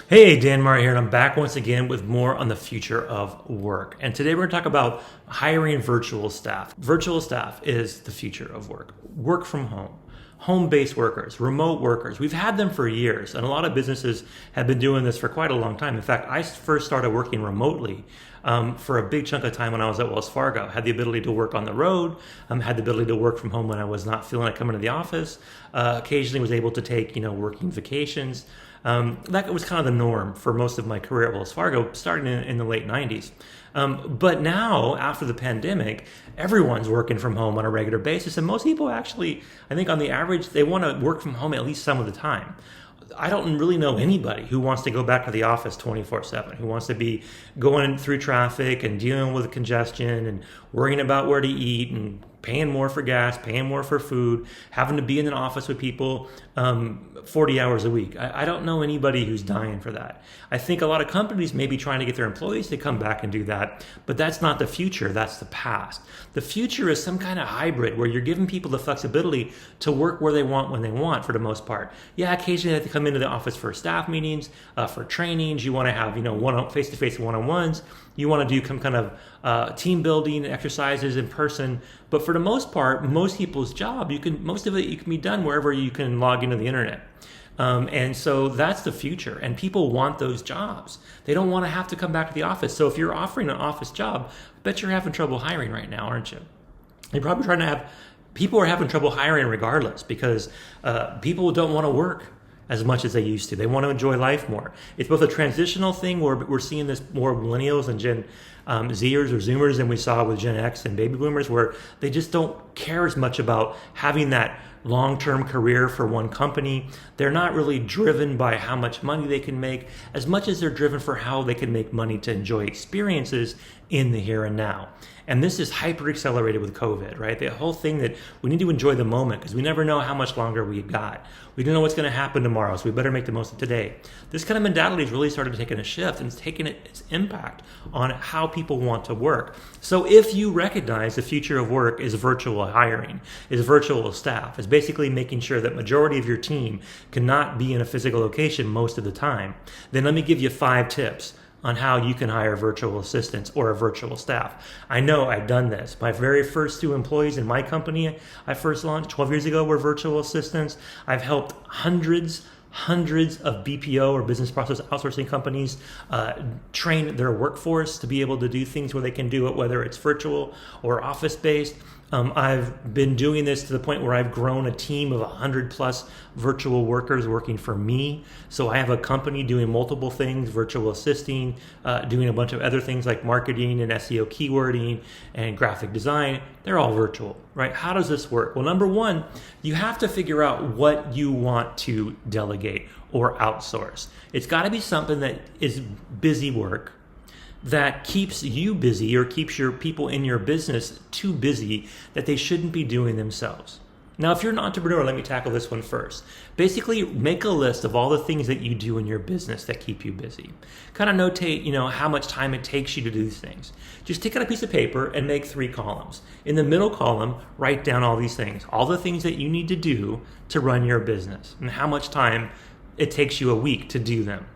Hey, Dan Meyer here, and I'm back once again with more on the future of work. And today we're going to talk about hiring virtual staff. Virtual staff is the future of work. Work from home, home-based workers, remote workers. We've had them for years, and a lot of businesses have been doing this for quite a long time. In fact, I first started working remotely for a big chunk of time when I was at Wells Fargo. Had the ability to work on the road, had the ability to work from home when I was not feeling like coming to the office. Occasionally was able to take, working vacations. That was kind of the norm for most of my career at Wells Fargo, starting in the late 90s. But now, after the pandemic, everyone's working from home on a regular basis. And most people actually, I think on the average, they want to work from home at least some of the time. I don't really know anybody who wants to go back to the office 24/7, who wants to be going through traffic and dealing with congestion and worrying about where to eat and paying more for gas, paying more for food, having to be in an office with people 40 hours a week. I don't know anybody who's dying for that. I think a lot of companies may be trying to get their employees to come back and do that, but that's not the future, that's the past. The future is some kind of hybrid where you're giving people the flexibility to work where they want when they want for the most part. Yeah, occasionally they have to come into the office for staff meetings, for trainings. You want to have, face-to-face one-on-ones. You want to do some kind of team building exercises in person. But for the most part, most people's job, most of it can be done wherever you can log into the internet. And so that's the future. And people want those jobs. They don't want to have to come back to the office. So if you're offering an office job, I bet you're having trouble hiring right now, aren't you? You're probably people are having trouble hiring regardless because people don't want to work as much as they used to. They want to enjoy life more. It's both a transitional thing where we're seeing this more millennials and Gen Zers or Zoomers than we saw with Gen X and baby boomers, where they just don't care as much about having that long-term career for one company. They're not really driven by how much money they can make as much as they're driven for how they can make money to enjoy experiences in the here and now. And this is hyper accelerated with COVID, right? The whole thing that we need to enjoy the moment because we never know how much longer we've got. We don't know what's going to happen tomorrow, so we better make the most of today. This kind of mentality has really started taking a shift and it's taken its impact on how people want to work. So if you recognize the future of work is virtual hiring, is virtual staff, is basically making sure that majority of your team cannot be in a physical location most of the time, then let me give you 5 tips on how you can hire virtual assistants or a virtual staff. I know I've done this. My very first 2 employees in my company I first launched 12 years ago were virtual assistants. I've helped hundreds of BPO or business process outsourcing companies train their workforce to be able to do things where they can do it, whether it's virtual or office-based. I've been doing this to the point where I've grown a team of 100 plus virtual workers working for me. So I have a company doing multiple things, virtual assisting, doing a bunch of other things like marketing and SEO keywording and graphic design. They're all virtual, right? How does this work? Well, number one, you have to figure out what you want to delegate or outsource. It's got to be something that is busy work that keeps you busy or keeps your people in your business too busy that they shouldn't be doing themselves. Now, if you're an entrepreneur, let me tackle this one first. Basically, make a list of all the things that you do in your business that keep you busy. Kind of notate, how much time it takes you to do these things. Just take out a piece of paper and make 3 columns. In the middle column, write down all these things, all the things that you need to do to run your business and how much time it takes you a week to do them.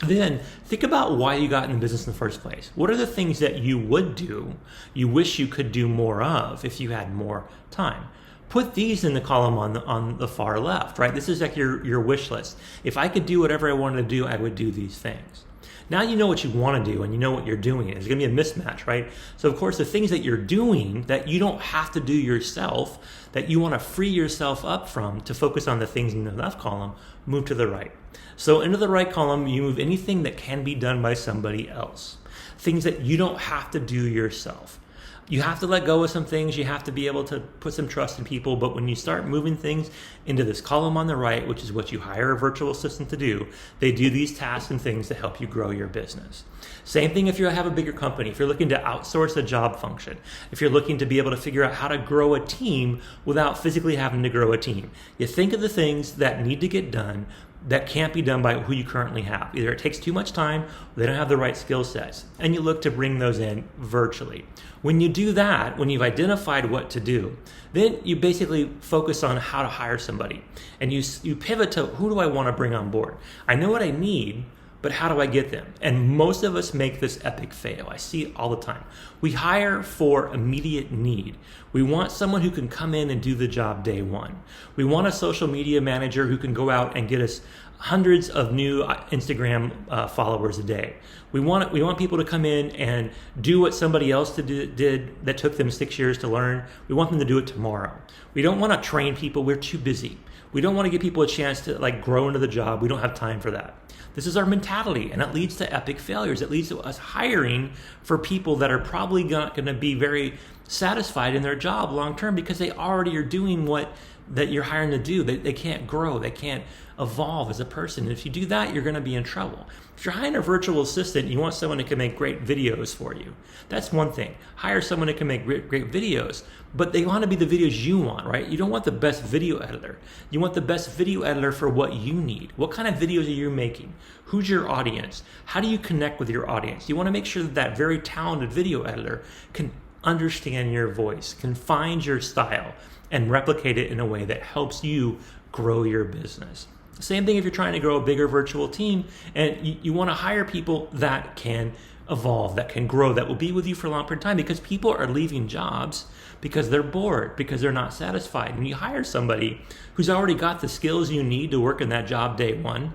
Then think about why you got in the business in the first place. What are the things that you would do, you wish you could do more of if you had more time? Put these in the column on the far left, right? This is like your wish list. If I could do whatever I wanted to do, I would do these things. Now you know what you want to do and you know what you're doing. There's going to be a mismatch, right? So of course, the things that you're doing that you don't have to do yourself, that you want to free yourself up from to focus on the things in the left column, move to the right. So into the right column, you move anything that can be done by somebody else. Things that you don't have to do yourself. You have to let go of some things. You have to be able to put some trust in people. But when you start moving things into this column on the right, which is what you hire a virtual assistant to do, they do these tasks and things to help you grow your business. Same thing if you have a bigger company. If you're looking to outsource a job function, if you're looking to be able to figure out how to grow a team without physically having to grow a team, you think of the things that need to get done that can't be done by who you currently have. Either it takes too much time, or they don't have the right skill sets, and you look to bring those in virtually. When you do that, when you've identified what to do, then you basically focus on how to hire somebody. And you pivot to, who do I want to bring on board? I know what I need, but how do I get them? And most of us make this epic fail. I see it all the time. We hire for immediate need. We want someone who can come in and do the job day one. We want a social media manager who can go out and get us hundreds of new Instagram followers a day. We want people to come in and do what somebody else did that took them 6 years to learn. We want them to do it tomorrow. We don't want to train people. We're too busy. We don't want to give people a chance to grow into the job. We don't have time for that. This is our mentality, and it leads to epic failures. It leads to us hiring for people that are probably not going to be very satisfied in their job long term because they already are doing what that you're hiring to do. They can't grow. They can't evolve as a person. And if you do that, you're going to be in trouble. If you're hiring a virtual assistant, you want someone who can make great videos for you. That's one thing. Hire someone who can make great videos, but they want to be the videos you want, right? You don't want the best video editor. You want the best video editor for what you need. What kind of videos are you making? Who's your audience? How do you connect with your audience? You want to make sure that that very talented video editor can understand your voice, can find your style, and replicate it in a way that helps you grow your business. Same thing if you're trying to grow a bigger virtual team and you want to hire people that can evolve, that can grow, that will be with you for a long period of time, because people are leaving jobs because they're bored, because they're not satisfied. When you hire somebody who's already got the skills you need to work in that job day one,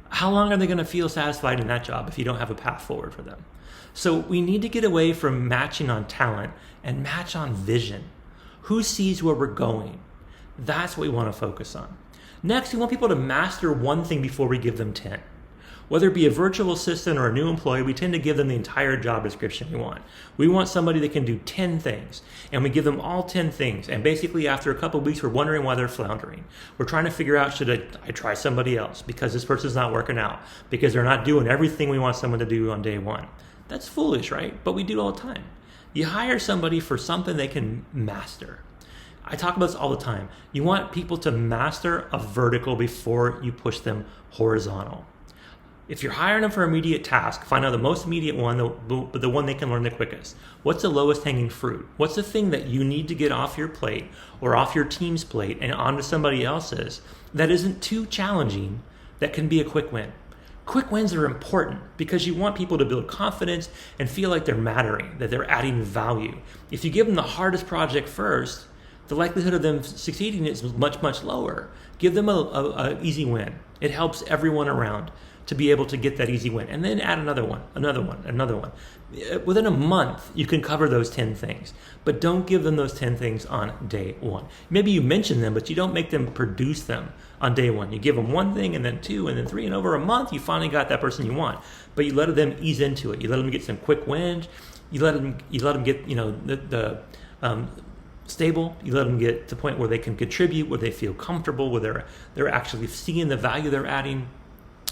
how long are they going to feel satisfied in that job if you don't have a path forward for them? So we need to get away from matching on talent and match on vision. Who sees where we're going? That's what we want to focus on. Next, we want people to master one thing before we give them 10. Whether it be a virtual assistant or a new employee, we tend to give them the entire job description we want. We want somebody that can do 10 things, and we give them all 10 things. And basically, after a couple of weeks, we're wondering why they're floundering. We're trying to figure out, should I try somebody else because this person's not working out, because they're not doing everything we want someone to do on day one. That's foolish, right? But we do it all the time. You hire somebody for something they can master. I talk about this all the time. You want people to master a vertical before you push them horizontal. If you're hiring them for an immediate task, find out the most immediate one, the one they can learn the quickest. What's the lowest hanging fruit? What's the thing that you need to get off your plate or off your team's plate and onto somebody else's that isn't too challenging, that can be a quick win? Quick wins are important because you want people to build confidence and feel like they're mattering, that they're adding value. If you give them the hardest project first, the likelihood of them succeeding is much, much lower. Give them an easy win. It helps everyone around to be able to get that easy win. And then add another one. Within a month, you can cover those 10 things. But don't give them those 10 things on day one. Maybe you mention them, but you don't make them produce them on day one. You give them one thing, and then two, and then three, and over a month, you finally got that person you want. But you let them ease into it. You let them get some quick wins. You let them get stable. You let them get to the point where they can contribute, where they feel comfortable, where they're actually seeing the value they're adding,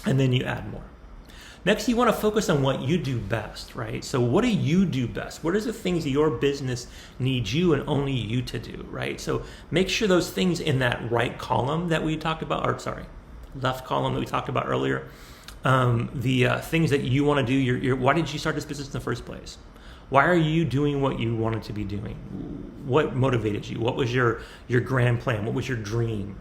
and then you add more. Next, you want to focus on what you do best, right? So what do you do best? What are the things that your business needs you and only you to do, right? So make sure those things in that right column that we talked about, left column that we talked about earlier, the things that you want to do, why did you start this business in the first place? Why are you doing what you wanted to be doing? What motivated you? What was your grand plan? What was your dream?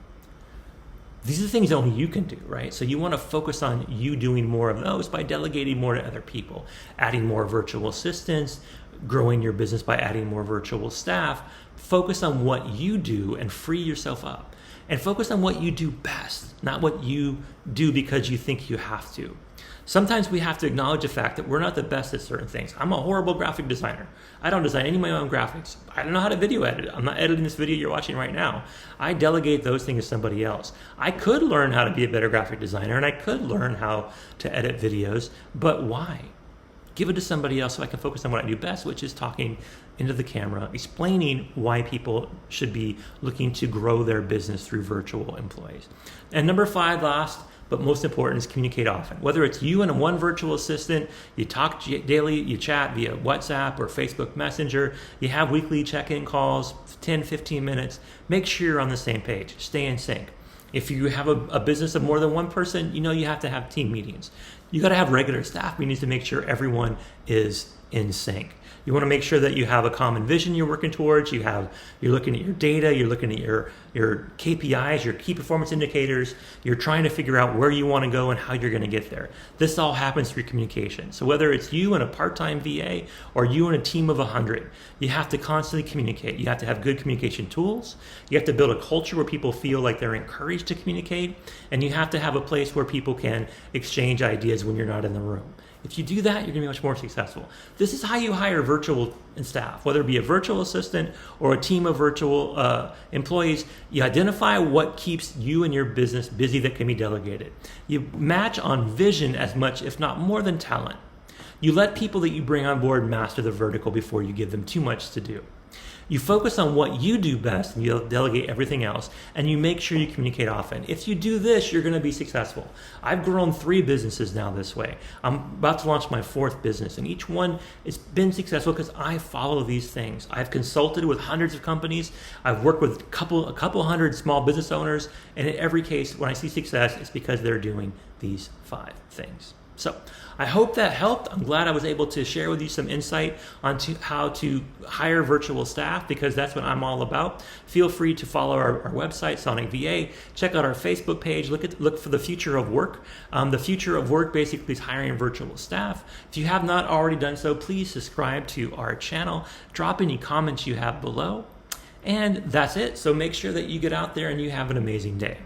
These are the things only you can do, right? So you want to focus on you doing more of those by delegating more to other people, adding more virtual assistants, growing your business by adding more virtual staff. Focus on what you do and free yourself up. And focus on what you do best, not what you do because you think you have to. Sometimes we have to acknowledge the fact that we're not the best at certain things. I'm a horrible graphic designer. I don't design any of my own graphics. I don't know how to video edit. I'm not editing this video you're watching right now. I delegate those things to somebody else. I could learn how to be a better graphic designer, and I could learn how to edit videos, but why? Give it to somebody else so I can focus on what I do best, which is talking into the camera, explaining why people should be looking to grow their business through virtual employees. And number 5, last, but most important, is communicate often. Whether it's you and one virtual assistant, you talk daily, you chat via WhatsApp or Facebook Messenger, you have weekly check-in calls, 10, 15 minutes, make sure you're on the same page. Stay in sync. If you have a business of more than one person, you have to have team meetings. You got to have regular staff meetings to make sure everyone is in sync. You want to make sure that you have a common vision you're working towards. You're looking at your data. You're looking at your KPIs, your key performance indicators. You're trying to figure out where you want to go and how you're going to get there. This all happens through communication. So whether it's you and a part-time VA or you and a team of 100, you have to constantly communicate. You have to have good communication tools. You have to build a culture where people feel like they're encouraged to communicate. And you have to have a place where people can exchange ideas when you're not in the room. If you do that, you're going to be much more successful. This is how you hire virtual staff, whether it be a virtual assistant or a team of virtual employees. You identify what keeps you and your business busy that can be delegated. You match on vision as much, if not more than talent. You let people that you bring on board master the vertical before you give them too much to do. You focus on what you do best and you delegate everything else, and you make sure you communicate often. If you do this, you're going to be successful. I've grown 3 businesses now this way. I'm about to launch my 4th business, and each one has been successful because I follow these things. I've consulted with hundreds of companies. I've worked with a couple hundred small business owners, and in every case, when I see success, it's because they're doing these 5 things. So I hope that helped. I'm glad I was able to share with you some insight onto how to hire virtual staff, because that's what I'm all about. Feel free to follow our website, Sonic VA. Check out our Facebook page. Look for the future of work. The future of work basically is hiring virtual staff. If you have not already done so, please subscribe to our channel. Drop any comments you have below. And that's it. So make sure that you get out there and you have an amazing day.